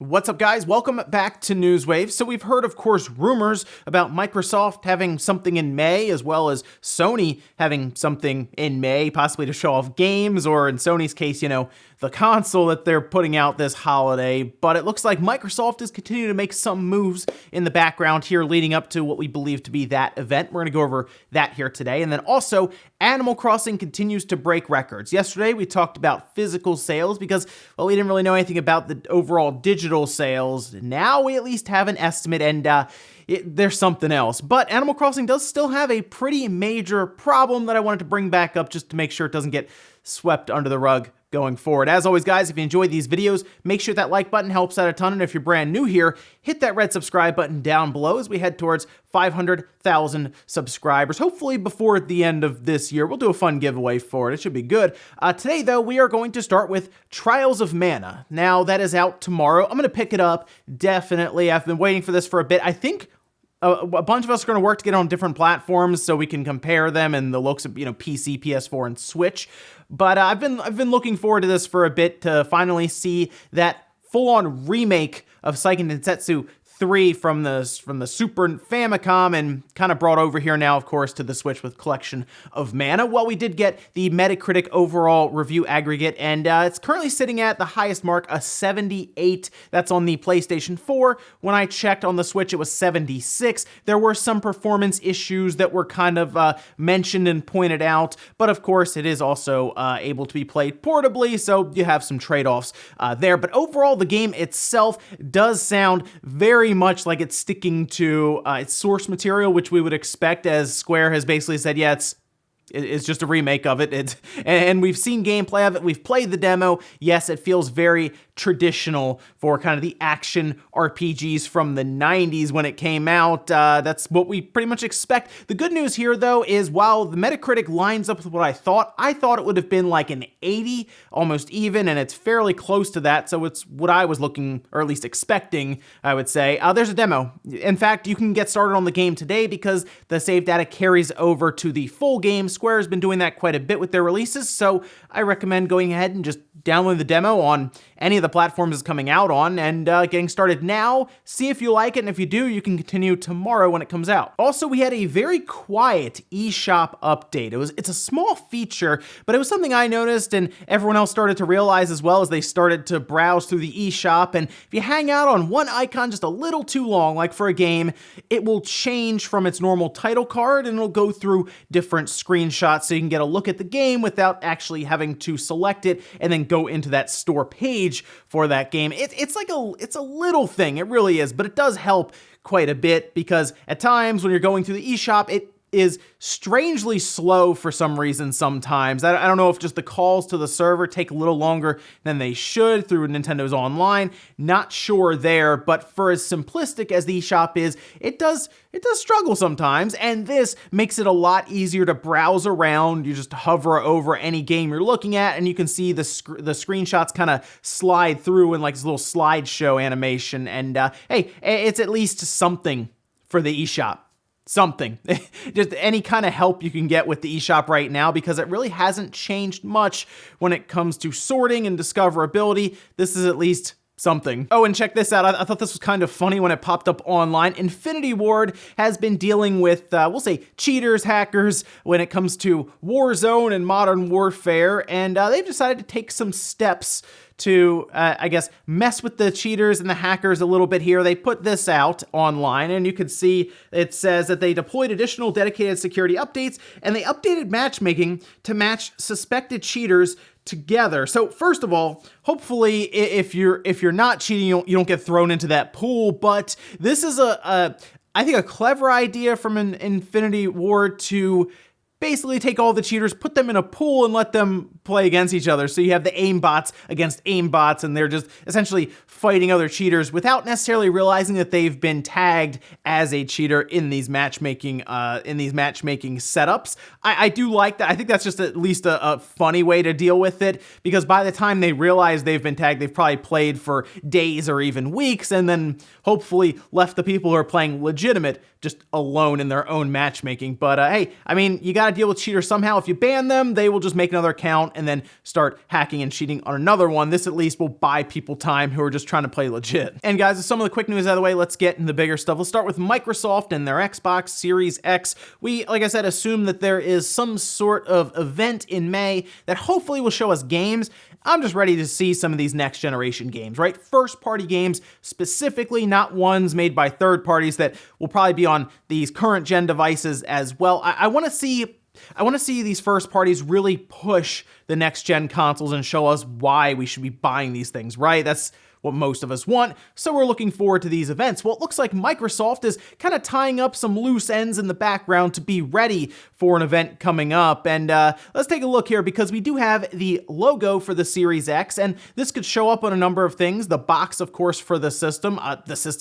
What's up, guys? Welcome back to Newswave. So we've heard, of course, rumors about Microsoft having something in May, as well as Sony having something in May, possibly to show off games, or in Sony's case, the console that they're putting out this holiday. But it looks like Microsoft is continuing to make some moves in the background here leading up to what we believe to be that event. We're going to go over that here today. And then also, Animal Crossing continues to break records. Yesterday, we talked about physical sales because, well, we didn't really know anything about the overall digital sales. Now we at least have an estimate, and there's something else. But Animal Crossing does still have a pretty major problem that I wanted to bring back up just to make sure it doesn't get swept under the rug going forward. As always, guys, if you enjoyed these videos, make sure that like button helps out a ton. And if you're brand new here, hit that red subscribe button down below as we head towards 500,000 subscribers. Hopefully before the end of this year, we'll do a fun giveaway for it. It should be good. Today, though, we are going to start with Trials of Mana. Now, that is out tomorrow. I'm going to pick it up, definitely. I've been waiting for this for a bit. I think a bunch of us are going to work to get on different platforms so we can compare them and the looks of, PC, PS4, and Switch. But I've been looking forward to this for a bit to finally see that full-on remake of Seiken Densetsu 3 from the Super Famicom and kind of brought over here now, of course, to the Switch with Collection of Mana. Well, we did get the Metacritic overall review aggregate, and it's currently sitting at the highest mark, a 78. That's on the PlayStation 4. When I checked on the Switch, it was 76. There were some performance issues that were kind of mentioned and pointed out, but of course, it is also able to be played portably, so you have some trade-offs there. But overall, the game itself does sound very much like it's sticking to its source material, which we would expect, as Square has basically said, yeah, it's just a remake of it. And we've seen gameplay of it. We've played the demo. Yes, it feels very traditional for kind of the action RPGs from the 90s when it came out. That's what we pretty much expect. The good news here, though, is while the Metacritic lines up with what I thought it would have been like an 80, almost even, and it's fairly close to that. So it's what I was looking, or at least expecting, I would say. There's a demo. In fact, you can get started on the game today because the save data carries over to the full game. Square has been doing that quite a bit with their releases, so I recommend going ahead and just downloading the demo on any of the platforms it's coming out on and getting started now. See if you like it, and if you do, you can continue tomorrow when it comes out. Also, we had a very quiet eShop update. It's a small feature, but it was something I noticed and everyone else started to realize as well as they started to browse through the eShop. And if you hang out on one icon just a little too long, like for a game, it will change from its normal title card and it'll go through different screenshots so you can get a look at the game without actually having to select it and then go into that store page for that game. It's a little thing, it really is, but it does help quite a bit because at times when you're going through the eShop, it is strangely slow for some reason sometimes. I don't know if just the calls to the server take a little longer than they should through Nintendo's online. Not sure there, but for as simplistic as the eShop is, it does struggle sometimes, and this makes it a lot easier to browse around. You just hover over any game you're looking at, and you can see the screenshots kind of slide through in like this little slideshow animation, and hey, it's at least something for the eShop. Something. Just any kind of help you can get with the eShop right now because it really hasn't changed much when it comes to sorting and discoverability. This is at least something. Oh, and check this out. I thought this was kind of funny when it popped up online. Infinity Ward has been dealing with, we'll say, cheaters, hackers, when it comes to Warzone and Modern Warfare, and they've decided to take some steps to, I guess, mess with the cheaters and the hackers a little bit here. They put this out online, and you can see it says that they deployed additional dedicated security updates, and they updated matchmaking to match suspected cheaters together. So first of all, hopefully if you're not cheating, you don't get thrown into that pool, but this is I think a clever idea from an Infinity Ward to basically take all the cheaters, put them in a pool, and let them play against each other. So you have the aimbots against aimbots, and they're just essentially fighting other cheaters without necessarily realizing that they've been tagged as a cheater in these matchmaking setups. I do like that. I think that's just at least a funny way to deal with it, because by the time they realize they've been tagged, they've probably played for days or even weeks, and then hopefully left the people who are playing legitimate just alone in their own matchmaking. But hey, I mean, you got got to deal with cheaters somehow. If you ban them, they will just make another account and then start hacking and cheating on another one. This at least will buy people time who are just trying to play legit. And guys, with some of the quick news out of the way, let's get into the bigger stuff. Let's start with Microsoft and their Xbox Series X. We, like I said, assume that there is some sort of event in May that hopefully will show us games. I'm just ready to see some of these next generation games, right? First party games specifically, not ones made by third parties that will probably be on these current gen devices as well. I want to see these first parties really push the next gen consoles and show us why we should be buying these things, right? That's what most of us want, so we're looking forward to these events. Well, it looks like Microsoft is kind of tying up some loose ends in the background to be ready for an event coming up, and let's take a look here because we do have the logo for the Series X, and this could show up on a number of things. The box, of course, for the system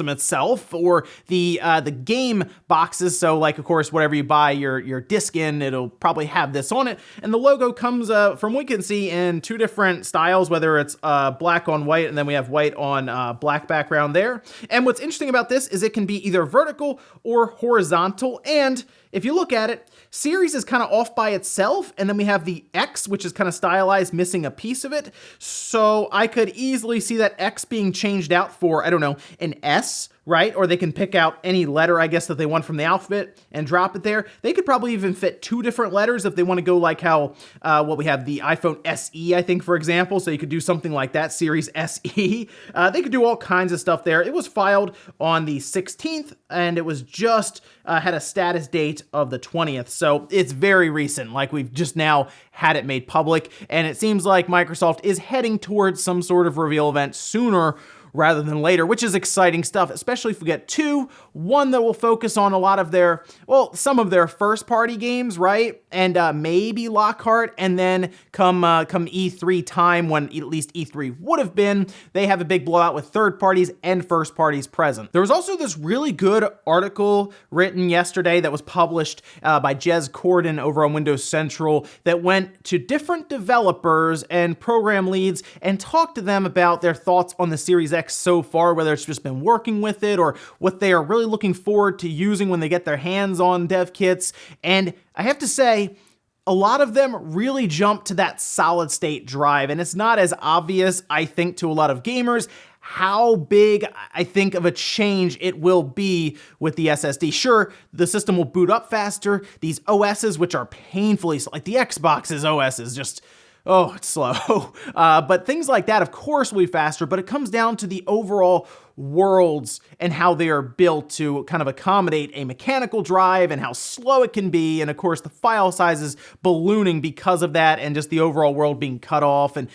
itself, or the game boxes, so like, of course, whatever you buy your disc in, it'll probably have this on it, and the logo comes, from what we can see, in two different styles, whether it's black on white, and then we have white on black background there. And what's interesting about this is it can be either vertical or horizontal. And if you look at it, Series is kind of off by itself, and then we have the X, which is kind of stylized, missing a piece of it. So I could easily see that X being changed out for, I don't know, an S, right? Or they can pick out any letter, I guess, that they want from the alphabet and drop it there. They could probably even fit two different letters if they want to go like how, what we have, the iPhone SE, I think, for example. So you could do something like that, Series SE. They could do all kinds of stuff there. It was filed on the 16th, and it was just had a status date of the 20th. So it's very recent, like we've just now had it made public. And it seems like Microsoft is heading towards some sort of reveal event sooner rather than later, which is exciting stuff, especially if we get two. One that will focus on a lot of their, well, some of their first-party games, right? And maybe Lockhart, and then come E3 time, when at least E3 would have been, they have a big blowout with third parties and first parties present. There was also this really good article written yesterday that was published by Jez Corden over on Windows Central that went to different developers and program leads and talked to them about their thoughts on the Series X so far, whether it's just been working with it or what they are really looking forward to using when they get their hands on dev kits. And I have to say, a lot of them really jump to that solid state drive, and it's not as obvious, I think, to a lot of gamers how big I think of a change it will be with the SSD. Sure, the system will boot up faster. These OSs, which are painfully, like the Xbox's OS is just, oh, it's slow. But things like that, of course, will be faster, but it comes down to the overall worlds and how they are built to kind of accommodate a mechanical drive and how slow it can be. And of course, the file sizes ballooning because of that and just the overall world being cut off. And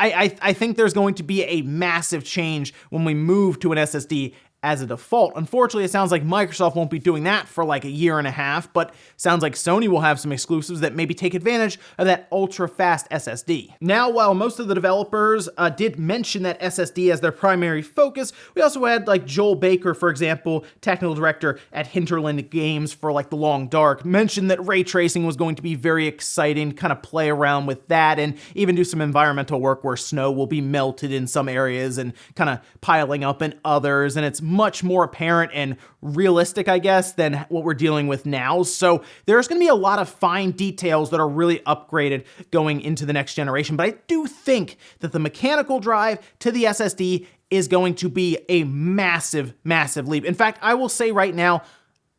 I think there's going to be a massive change when we move to an SSD as a default. Unfortunately, it sounds like Microsoft won't be doing that for like a year and a half, but sounds like Sony will have some exclusives that maybe take advantage of that ultra-fast SSD. Now, while most of the developers did mention that SSD as their primary focus, we also had like Joel Baker, for example, technical director at Hinterland Games for like The Long Dark, mentioned that ray tracing was going to be very exciting, kind of play around with that and even do some environmental work where snow will be melted in some areas and kind of piling up in others, and it's much more apparent and realistic, I guess, than what we're dealing with now. So there's going to be a lot of fine details that are really upgraded going into the next generation. But I do think that the mechanical drive to the SSD is going to be a massive, massive leap. In fact, I will say right now,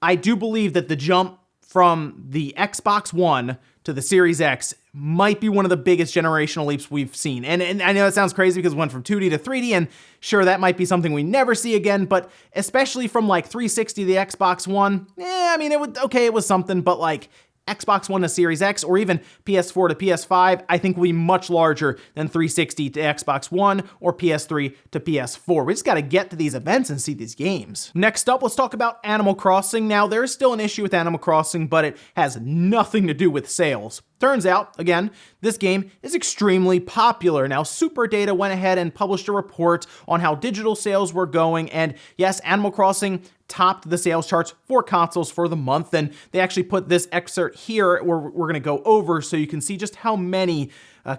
I do believe that the jump from the Xbox One to the Series X might be one of the biggest generational leaps we've seen. And I know it sounds crazy because it went from 2D to 3D, and sure, that might be something we never see again, but especially from like 360 to the Xbox One, I mean, it was something, but like Xbox One to Series X, or even PS4 to PS5, I think will be much larger than 360 to Xbox One or PS3 to PS4. We just got to get to these events and see these games. Next up, let's talk about Animal Crossing. Now, there is still an issue with Animal Crossing, but it has nothing to do with sales. Turns out, again, this game is extremely popular. Now, SuperData went ahead and published a report on how digital sales were going, and yes, Animal Crossing topped the sales charts for consoles for the month, and they actually put this excerpt here where we're going to go over so you can see just how many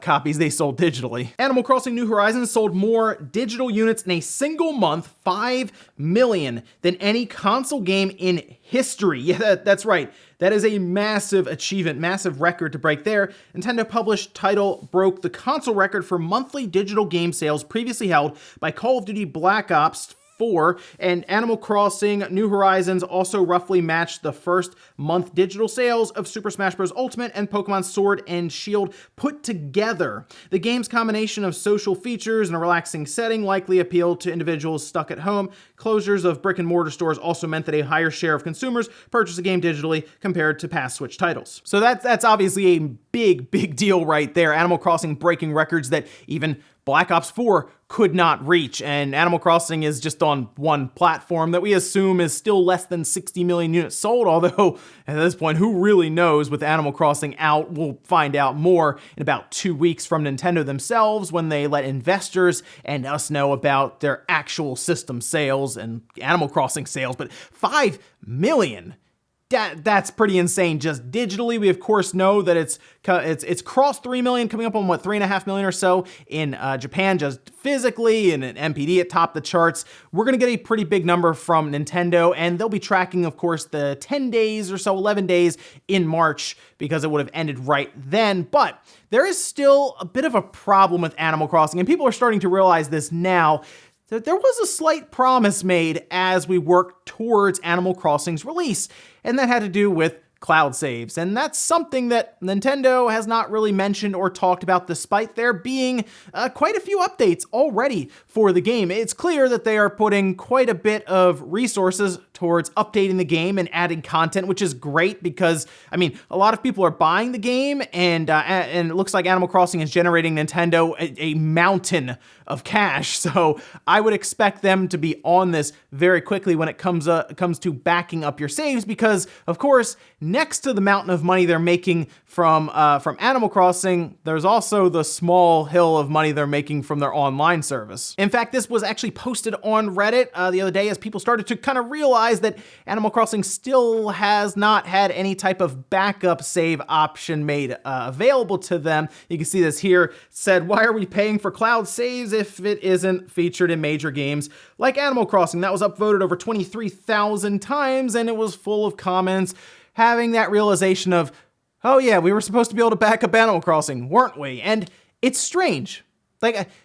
copies they sold digitally. Animal Crossing New Horizons sold more digital units in a single month, 5 million, than any console game in history. Yeah, that's right. That is a massive achievement, massive record to break there. Nintendo published title broke the console record for monthly digital game sales previously held by Call of Duty Black Ops 4, and Animal Crossing New Horizons also roughly matched the first month digital sales of Super Smash Bros. Ultimate and Pokemon Sword and Shield put together. The game's combination of social features and a relaxing setting likely appealed to individuals stuck at home. Closures of brick and mortar stores also meant that a higher share of consumers purchased the game digitally compared to past Switch titles. So that's obviously a big deal right there. Animal Crossing breaking records that even Black Ops 4 could not reach, and Animal Crossing is just on one platform that we assume is still less than 60 million units sold, although at this point, who really knows with Animal Crossing out? We'll find out more in about 2 weeks from Nintendo themselves when they let investors and us know about their actual system sales and Animal Crossing sales, but 5 million. That's pretty insane just digitally. We of course know that it's crossed 3 million, coming up on 3.5 million or so in Japan just physically, and an MPD at top the charts. We're gonna get a pretty big number from Nintendo, and they'll be tracking of course the 10 days or so, 11 days in March, because it would have ended right then. But there is still a bit of a problem with Animal Crossing, and people are starting to realize this now. There was a slight promise made as we worked towards Animal Crossing's release, and that had to do with cloud saves. And that's something that Nintendo has not really mentioned or talked about, despite there being quite a few updates already for the game. It's clear that they are putting quite a bit of resources towards updating the game and adding content, which is great because, I mean, a lot of people are buying the game, and it looks like Animal Crossing is generating Nintendo a mountain of cash. So I would expect them to be on this very quickly when it comes to backing up your saves, because of course, next to the mountain of money they're making from Animal Crossing, there's also the small hill of money they're making from their online service. In fact, this was actually posted on Reddit the other day as people started to kind of realize that Animal Crossing still has not had any type of backup save option made available to them. You can see this here. It said, why are we paying for cloud saves if it isn't featured in major games like Animal Crossing? That was upvoted over 23,000 times, and it was full of comments having that realization of, oh yeah, we were supposed to be able to back up Animal Crossing, weren't we? And it's strange.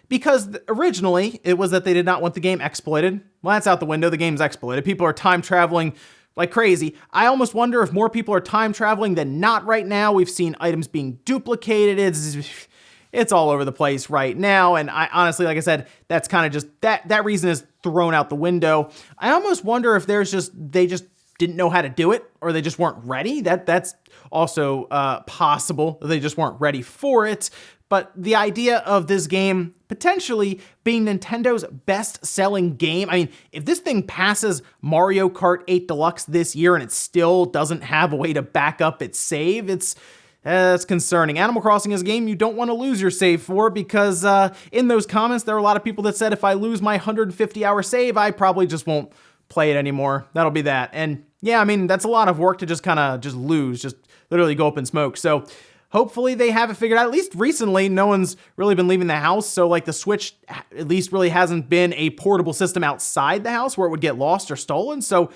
Because originally it was that they did not want the game exploited. Well, that's out the window. The game's exploited. People are time traveling like crazy. I almost wonder if more people are time traveling than not right now. We've seen items being duplicated. It's all over the place right now. And I honestly, like I said, that's kind of just, that reason is thrown out the window. I almost wonder if they just didn't know how to do it, or they just weren't ready. That's also possible. They just weren't ready for it. But the idea of this game potentially being Nintendo's best-selling game, I mean, if this thing passes Mario Kart 8 Deluxe this year and it still doesn't have a way to back up its save, that's concerning. Animal Crossing is a game you don't want to lose your save for, because in those comments, there are a lot of people that said, if I lose my 150-hour save, I probably just won't play it anymore. That'll be that. And yeah, I mean, that's a lot of work to just kind of just lose, just literally go up in smoke. So hopefully they have it figured out. At least recently, no one's really been leaving the house. So like the Switch at least really hasn't been a portable system outside the house where it would get lost or stolen. So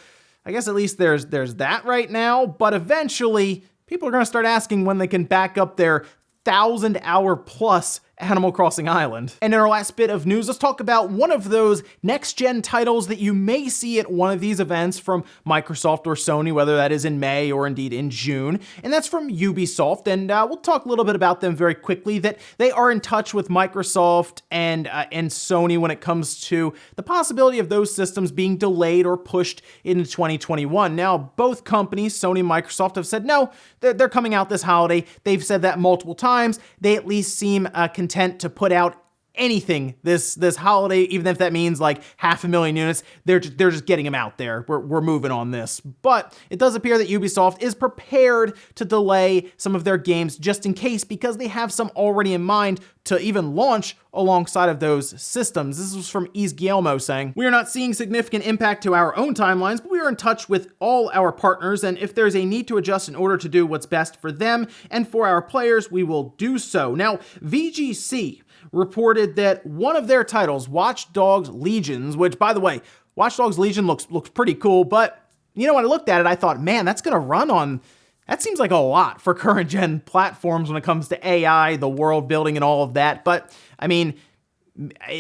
I guess at least there's that right now. But eventually people are going to start asking when they can back up their 1,000-hour plus Animal Crossing Island. And in our last bit of news, let's talk about one of those next-gen titles that you may see at one of these events from Microsoft or Sony, whether that is in May or indeed in June, and that's from Ubisoft. And we'll talk a little bit about them very quickly, that they are in touch with Microsoft and Sony when it comes to the possibility of those systems being delayed or pushed into 2021. Now, both companies, Sony and Microsoft, have said no, they're coming out this holiday. They've said that multiple times. They at least seem content to put out anything this holiday, even if that means like 500,000 units. They're just getting them out there. We're moving on this. But it does appear that Ubisoft is prepared to delay some of their games just in case, because they have some already in mind to even launch alongside of those systems. This was from East Guillermo saying, "We are not seeing significant impact to our own timelines, but we are in touch with all our partners, and if there's a need to adjust in order to do what's best for them and for our players, we will do so." Now, VGC reported that one of their titles, Watchdogs Legions, which, by the way, Watchdogs Legion looks pretty cool, but you know, when I looked at it, I thought, man, that's gonna run on, that seems like a lot for current gen platforms when it comes to AI, the world building and all of that. But I mean,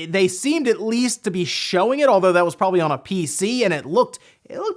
they seemed at least to be showing it, although that was probably on a PC, and it looked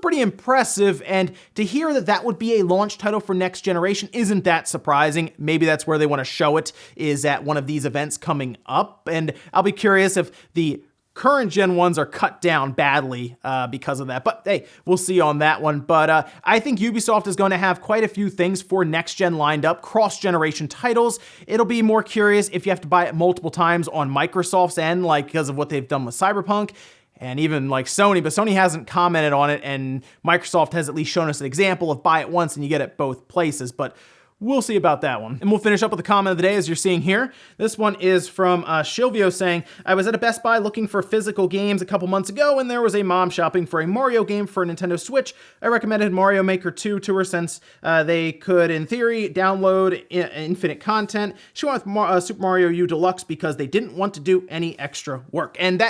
pretty impressive. And to hear that that would be a launch title for next generation isn't that surprising. Maybe that's where they want to show it, is at one of these events coming up. And I'll be curious if the current gen ones are cut down badly because of that. But hey, we'll see on that one. But I think Ubisoft is going to have quite a few things for next gen lined up, cross-generation titles. It'll be more curious if you have to buy it multiple times on Microsoft's end, like because of what they've done with Cyberpunk. And even like Sony, but Sony hasn't commented on it, and Microsoft has at least shown us an example of buy it once and you get it both places. But we'll see about that one. And we'll finish up with the comment of the day, as you're seeing here. This one is from Shilvio saying, "I was at a Best Buy looking for physical games a couple months ago, and there was a mom shopping for a Mario game for a Nintendo Switch. I recommended Mario Maker 2 to her since they could, in theory, download infinite content. She went with Super Mario U Deluxe because they didn't want to do any extra work." And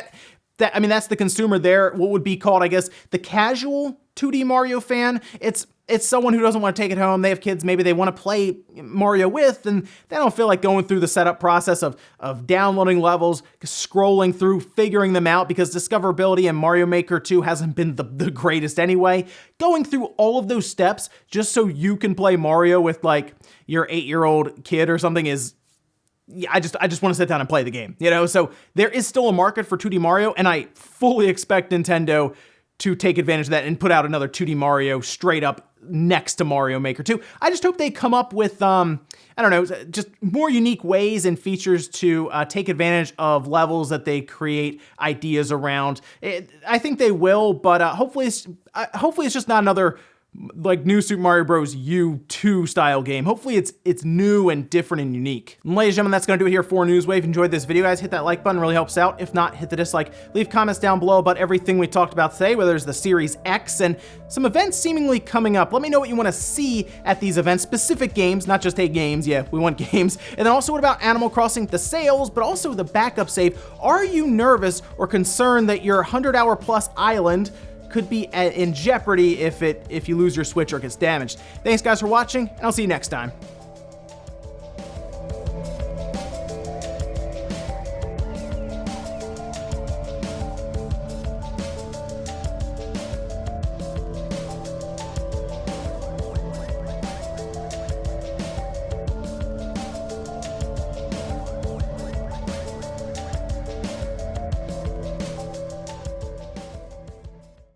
I mean, that's the consumer there, what would be called, I guess, the casual 2D Mario fan. It's someone who doesn't want to take it home. They have kids maybe they want to play Mario with, and they don't feel like going through the setup process of downloading levels, scrolling through, figuring them out, because discoverability in Mario Maker 2 hasn't been the greatest anyway. Going through all of those steps just so you can play Mario with like your 8-year-old kid or something is, yeah, I just want to sit down and play the game, you know? So there is still a market for 2D Mario, and I fully expect Nintendo to take advantage of that and put out another 2D Mario straight up next to Mario Maker 2. I just hope they come up with, I don't know, just more unique ways and features to take advantage of levels that they create ideas around. I think they will, but hopefully it's just not another like new Super Mario Bros. U2 style game. Hopefully it's new and different and unique. And ladies and gentlemen, that's gonna do it here for Newswave. Enjoyed this video, guys. Hit that like button, really helps out. If not, hit the dislike. Leave comments down below about everything we talked about today, whether it's the Series X and some events seemingly coming up. Let me know what you want to see at these events, specific games, not just games. Yeah, we want games. And then also, what about Animal Crossing, the sales, but also the backup save? Are you nervous or concerned that your 100-hour plus island could be in jeopardy if you lose your Switch or it gets damaged? Thanks guys for watching, and I'll see you next time.